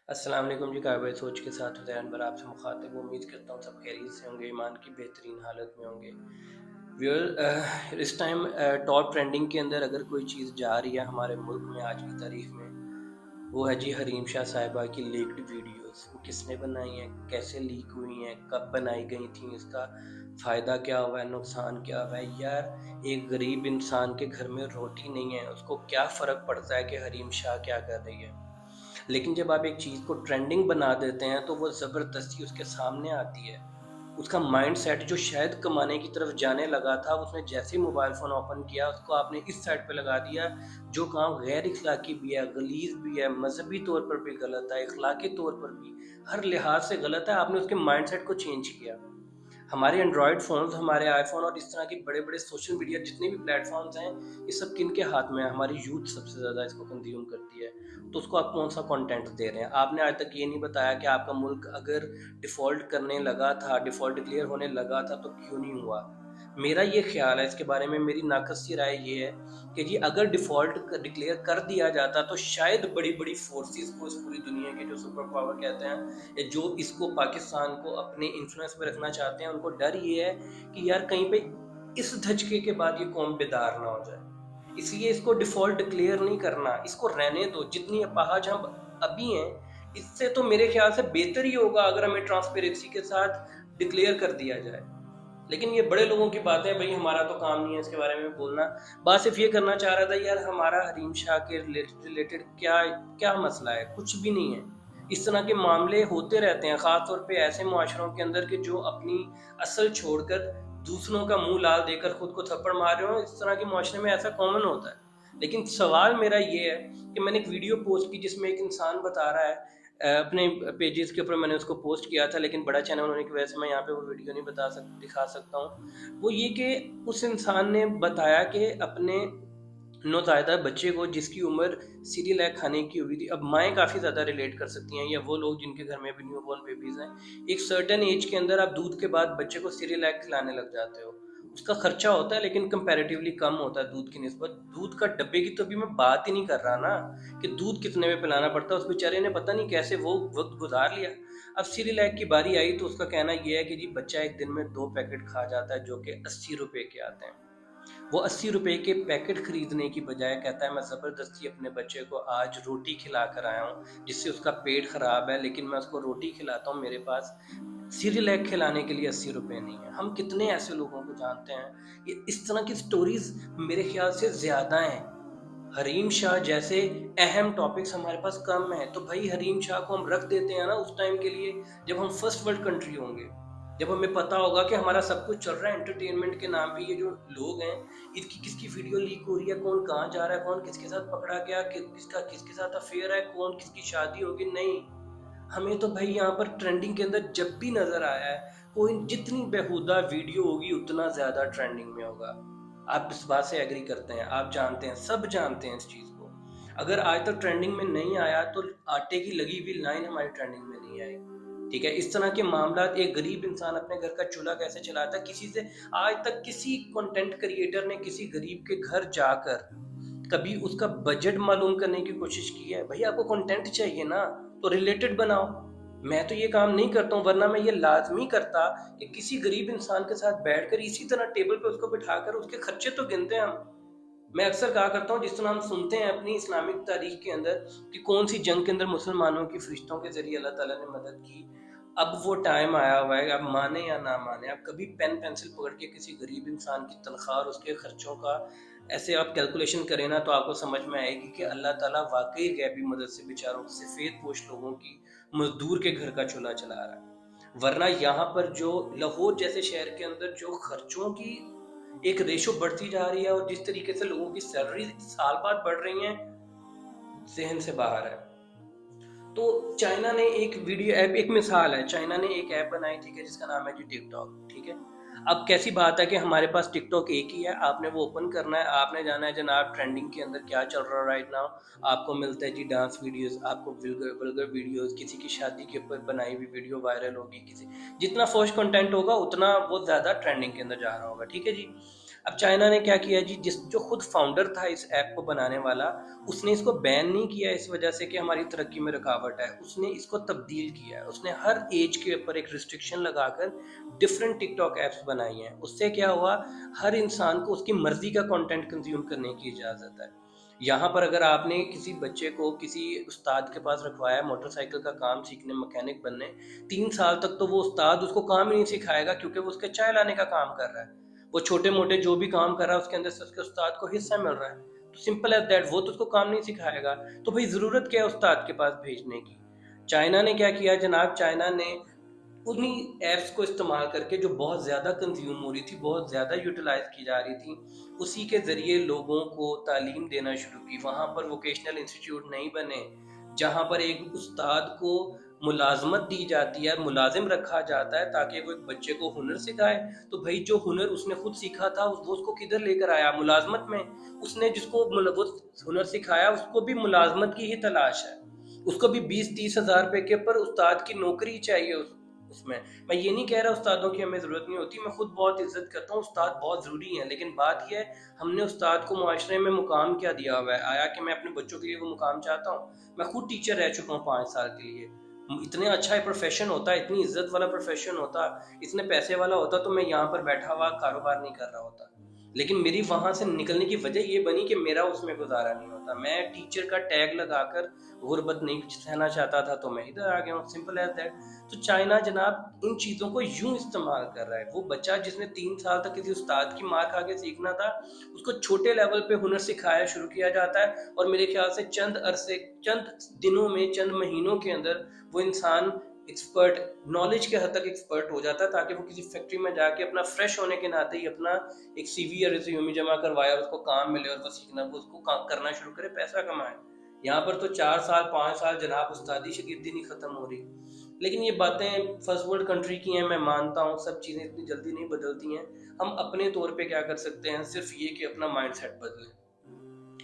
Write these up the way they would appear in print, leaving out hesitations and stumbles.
अस्सलाम वालेकुम जी। काबिल सोच के साथ हुसैन पर आपसे मुखातिब हूँ। उम्मीद करता हूँ सब खैरियत से होंगे, ईमान की बेहतरीन हालत में होंगे। इस टाइम टॉप ट्रेंडिंग के अंदर अगर कोई चीज़ जा रही है हमारे मुल्क में आज की तारीख में, वो है जी हरीम शाह साहिबा की लीक्ड वीडियोस। वो किसने बनाई हैं, कैसे लीक हुई हैं, कब बनाई गई थी, इसका फ़ायदा क्या हुआ है, नुकसान क्या हुआ है। यार, एक गरीब इंसान के घर में रोटी नहीं है, उसको क्या फ़र्क पड़ता है कि हरीम शाह क्या कर रही है। लेकिन जब आप एक चीज़ को ट्रेंडिंग बना देते हैं तो वो ज़बरदस्ती उसके सामने आती है। उसका माइंडसेट जो शायद कमाने की तरफ जाने लगा था, उसने जैसे ही मोबाइल फ़ोन ओपन किया, उसको आपने इस साइड पे लगा दिया, जो काम गैर इख़्लाक़ी भी है, गलीज़ भी है, मज़हबी तौर पर भी गलत है, इख़्लाक़ी तौर पर भी, हर लिहाज़ से गलत है। आपने उसके माइंडसेट को चेंज किया। हमारे एंड्रॉयड फ़ोन्स, हमारे आईफ़ोन और इस तरह के बड़े-बड़े सोशल मीडिया जितने भी प्लेटफ़ॉर्म्स हैं, ये सब किनके हाथ में है? हमारी यूथ सबसे ज़्यादा इसको कंज़्यूम करती है। तो उसको आप कौन-सा कंटेंट दे रहे हैं? आपने आज तक ये नहीं बताया कि आपका मुल्क अगर डिफ़ॉल्ट करने लगा था, डिफ़ॉल्ट डिक्लेयर होने लगा था, तो क्यों नहीं हुआ? मेरा ये ख़्याल है इसके बारे में, मेरी नाक़स-सी राय ये है कि जी अगर डिफ़ॉल्ट डिक्लेयर कर दिया जाता तो शायद बड़ी-बड़ी फ़ोर्सेस को, इस पूरी दुनिया के जो सुपर पावर कहते हैं, जो इसको पाकिस्तान को अपने इन्फ्लुएंस में रखना चाहते हैं, उनको डर ये है कि यार कहीं पे इस धचके के बाद ये कौम बेदार ना हो जाए। इसलिए इसको डिफ़ॉल्ट डिक्लेयर नहीं करना, इसको रहने दो। जितनी अपाहज हम अभी हैं, इससे तो मेरे ख़्याल से बेहतर ही होगा अगर हमें ट्रांसपेरेंसी के साथ डिक्लेयर कर दिया जाए। लेकिन ये बड़े लोगों की बातें हैं, भई हमारा तो काम नहीं है इसके बारे में बोलना। बात सिर्फ़ ये करना चाह रहा था, यार हमारा हरीम शाह के रिलेटेड क्या क्या मसला है? कुछ भी नहीं है। इस तरह के मामले होते रहते हैं, ख़ास तौर पे ऐसे मुआशरों के अंदर कि जो अपनी असल छोड़कर दूसरों का मुँह लाल देकर खुद को थप्पड़ मार रहे हों। इस तरह के मुआशरे में ऐसा कॉमन होता है। लेकिन सवाल मेरा ये है कि मैंने एक वीडियो पोस्ट की जिसमें एक इंसान बता रहा है, अपने पेजेस के ऊपर मैंने उसको पोस्ट किया था, लेकिन बड़ा चैनल होने की वजह से मैं यहाँ पे वो वीडियो नहीं दिखा सकता हूँ। वो ये कि उस इंसान ने बताया कि अपने नौज़ायदा बच्चे को, जिसकी उम्र सीरियलैक खाने की हुई थी, अब माएँ काफ़ी ज़्यादा रिलेट कर सकती हैं, या वो लोग जिनके घर में अभी न्यूबॉर्न बेबीज़ हैं। एक सर्टेन ऐज के अंदर आप दूध के बाद बच्चे को सीरियलैक खिलाने लग जाते हो। उसका खर्चा होता है लेकिन कंपैरेटिवली कम होता है दूध की निस्बत। दूध का डब्बे की तो अभी मैं बात ही नहीं कर रहा ना, कि दूध कितने में पिलाना पड़ता है। उस बेचारे ने पता नहीं कैसे वो वक़्त गुज़ार लिया। अब सीरियलैक की बारी आई तो उसका कहना ये है कि जी बच्चा एक दिन में 2 पैकेट खा जाता है, जो कि ₹80 के आते हैं। वो ₹80 के पैकेट खरीदने की बजाय कहता है मैं ज़बरदस्ती अपने बच्चे को आज रोटी खिला कर आया हूँ, जिससे उसका पेट ख़राब है, लेकिन मैं उसको रोटी खिलाता हूँ, मेरे पास सिरिलैक खिलाने के लिए ₹80 नहीं है। हम कितने ऐसे लोगों को जानते हैं, ये इस तरह की स्टोरीज़ मेरे ख़्याल से ज़्यादा हैं। हरीम शाह जैसे अहम टॉपिक्स हमारे पास कम हैं, तो भई हरीम शाह को हम रख देते हैं ना उस टाइम के लिए, जब हम फर्स्ट वर्ल्ड कंट्री होंगे। जब हमें पता होगा कि हमारा सब कुछ चल रहा है एंटरटेनमेंट के नाम पे, ये जो लोग हैं, इनकी किसकी वीडियो लीक हो रही है, कौन कहाँ जा रहा है, कौन किसके साथ पकड़ा गया, किसका किसके साथ अफेयर है, कौन किसकी शादी होगी, नहीं। हमें तो भाई यहाँ पर ट्रेंडिंग के अंदर जब भी नज़र आया है, कोई जितनी बेहुदा वीडियो होगी उतना ज़्यादा ट्रेंडिंग में होगा। आप इस बात से एग्री करते हैं, आप जानते हैं, सब जानते हैं इस चीज़ को। अगर आज तक ट्रेंडिंग में नहीं आया तो आटे की लगी हुई लाइन हमारी ट्रेंडिंग में नहीं आई। ठीक है, इस तरह के मामलात, एक गरीब इंसान अपने घर का चूल्हा कैसे चलाता है, किसी से आज तक किसी कंटेंट क्रिएटर ने किसी गरीब के घर जाकर कभी उसका बजट मालूम करने की कोशिश की है? भई आपको कंटेंट चाहिए ना, तो रिलेटेड बनाओ। मैं तो ये काम नहीं करता हूँ, वरना मैं ये लाज़मी करता कि किसी गरीब इंसान के साथ बैठकर इसी तरह टेबल पे उसको बिठाकर उसके खर्चे तो गिनते हम। मैं अक्सर कहा करता हूँ, जिस तरह हम सुनते हैं अपनी इस्लामिक तारीख के अंदर कि कौन सी जंग के अंदर मुसलमानों की फरिश्तों के ज़रिए अल्लाह ताला ने मदद की। अब वो टाइम आया हुआ है, आप माने या ना माने, आप कभी पेन पेंसिल पकड़ के किसी गरीब इंसान की तनख्वाह और उसके खर्चों का ऐसे आप कैलकुलेशन करें ना, तो आपको समझ में आएगी कि अल्लाह ताला वाक़ई गैबी मदद से बेचारों सफ़ेद पोश लोगों की, मज़दूर के घर का चूल्हा चला रहा है। वरना यहाँ पर जो लाहौर जैसे शहर के अंदर जो खर्चों की एक रेशो बढ़ती जा रही है, और जिस तरीके से लोगों की सैलरी साल बाद बढ़ रही हैं, ज़हन से बाहर है। तो चाइना ने एक वीडियो ऐप, एक मिसाल है, चाइना ने एक ऐप बनाई, ठीक है, जिसका नाम है जी टिकटॉक, ठीक है। अब कैसी बात है कि हमारे पास टिकटॉक एक ही है, आपने वो ओपन करना है, आपने जाना है जनाब ट्रेंडिंग के अंदर क्या चल रहा है राइट नाउ। आपको मिलता है जी डांस वीडियोस, आपको वल्गर वल्गर वीडियोस, किसी की शादी के ऊपर बनाई हुई वीडियो वायरल होगी, किसी जितना फॉश कंटेंट होगा उतना वो ज़्यादा ट्रेंडिंग के अंदर जा रहा होगा, ठीक है जी। اب چائنا نے کیا کیا جی، جو خود فاؤنڈر تھا اس ایپ کو بنانے والا، اس نے اس کو بین نہیں کیا اس وجہ سے کہ ہماری ترقی میں رکاوٹ ہے، اس نے اس کو تبدیل کیا ہے، اس نے ہر ایج کے اوپر ایک ریسٹرکشن لگا کر ڈفرینٹ ٹک ٹاک ایپس بنائی ہیں۔ اس سے کیا ہوا، ہر انسان کو اس کی مرضی کا کنٹینٹ کنزیوم کرنے کی اجازت ہے۔ یہاں پر اگر آپ نے کسی بچے کو کسی استاد کے پاس رکھوایا موٹر سائیکل کا کام سیکھنے، مکینک بننے، 3 سال تک تو وہ استاد اس کو کام ہی نہیں سکھائے گا، کیونکہ وہ اس کے چائے لانے کا کام کر رہا ہے، وہ چھوٹے موٹے جو بھی کام کر رہا ہے اس کے اندر سے اس کے استاد کو حصہ مل رہا ہے، تو سمپل ایز دیٹ، وہ تو اس کو کام نہیں سکھائے گا، تو بھئی ضرورت کیا ہے استاد کے پاس بھیجنے کی۔ چائنا نے کیا کیا جناب، چائنا نے انہی ایپس کو استعمال کر کے جو بہت زیادہ کنزیوم ہو رہی تھی، بہت زیادہ یوٹیلائز کی جا رہی تھی، اسی کے ذریعے لوگوں کو تعلیم دینا شروع کی۔ وہاں پر ووکیشنل انسٹیٹیوٹ نہیں بنے جہاں پر ایک استاد کو ملازمت دی جاتی ہے، ملازم رکھا جاتا ہے تاکہ وہ ایک بچے کو ہنر سکھائے، تو بھائی جو ہنر اس نے خود سیکھا تھا وہ اس کو کدھر لے کر آیا، ملازمت میں۔ اس نے جس کو وہ ہنر سکھایا اس کو بھی ملازمت کی ہی تلاش ہے، اس کو بھی 20-30 ہزار روپے کے اوپر استاد کی نوکری چاہیے اس میں یہ نہیں کہہ رہا استادوں کی ہمیں ضرورت نہیں ہوتی، میں خود بہت عزت کرتا ہوں، استاد بہت ضروری ہیں، لیکن بات یہ ہے ہم نے استاد کو معاشرے میں مقام کیا دیا ہوا ہے؟ آیا کہ میں اپنے بچوں کے لیے وہ مقام چاہتا ہوں؟ میں خود ٹیچر رہ چکا ہوں 5 سال کے لیے، اتنا اچھا پروفیشن ہوتا، اتنی عزت والا پروفیشن ہوتا، اتنے پیسے والا ہوتا تو میں یہاں پر بیٹھا ہوا کاروبار نہیں کر رہا ہوتا، لیکن میری وہاں سے نکلنے کی وجہ یہ بنی کہ میرا اس میں گزارا نہیں ہوتا، میں ٹیچر کا ٹیگ لگا کر غربت نہیں سہنا چاہتا تھا تو میں ادھر آ گیا ہوں، سمپل ایز دیٹ۔ تو چائنا جناب ان چیزوں کو یوں استعمال کر رہا ہے، وہ بچہ جس نے 3 سال تک کسی استاد کی مار کھا کے سیکھنا تھا، اس کو چھوٹے لیول پہ ہنر سکھایا شروع کیا جاتا ہے، اور میرے خیال سے چند عرصے، چند دنوں میں، چند مہینوں کے اندر وہ انسان ایکسپرٹ، نالج کے حد تک ایکسپرٹ ہو جاتا ہے، تاکہ وہ کسی فیکٹری میں جا کے اپنا فریش ہونے کے ناطے ہی اپنا ایک سی وی یا ریزیومی جمع کروایا، اس کو کام ملے اور وہ سیکھنا، وہ اس کو کام کرنا شروع کرے، پیسہ کمائے۔ یہاں پر تو 4 سال 5 سال جناب استادی شاگردی نہیں ختم ہو رہی۔ لیکن یہ باتیں فرسٹ ورلڈ کنٹری کی ہیں، میں مانتا ہوں سب چیزیں اتنی جلدی نہیں بدلتی ہیں، ہم اپنے طور پہ کیا کر سکتے ہیں، صرف یہ کہ اپنا مائنڈ سیٹ بدلیں،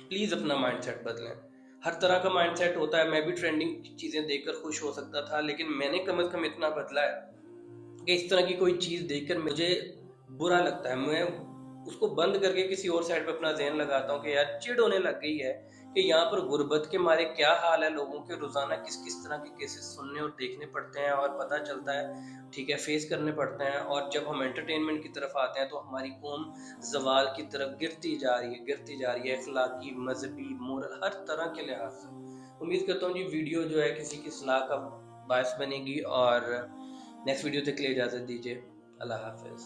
پلیز اپنا مائنڈ سیٹ بدلیں۔ ہر طرح کا مائنڈ سیٹ ہوتا ہے، میں بھی ٹرینڈنگ چیزیں دیکھ کر خوش ہو سکتا تھا، لیکن میں نے کم از کم اتنا بدلا ہے کہ اس طرح کی کوئی چیز دیکھ کر مجھے برا لگتا ہے، میں اس کو بند کر کے کسی اور سائڈ پہ اپنا ذہن لگاتا ہوں کہ یار چڑ ہونے لگ گئی ہے کہ یہاں پر غربت کے مارے کیا حال ہے لوگوں کے، روزانہ کس کس طرح کے کیسز سننے اور دیکھنے پڑتے ہیں اور پتہ چلتا ہے، ٹھیک ہے، فیس کرنے پڑتے ہیں، اور جب ہم انٹرٹینمنٹ کی طرف آتے ہیں تو ہماری قوم زوال کی طرف گرتی جا رہی ہے، گرتی جا رہی ہے، اخلاقی، مذہبی، مورل، ہر طرح کے لحاظ سے۔ امید کرتا ہوں جی ویڈیو جو ہے کسی کی اصلاح کا باعث بنے گی، اور نیکسٹ ویڈیو تک کے لیے اجازت دیجیے، اللہ حافظ۔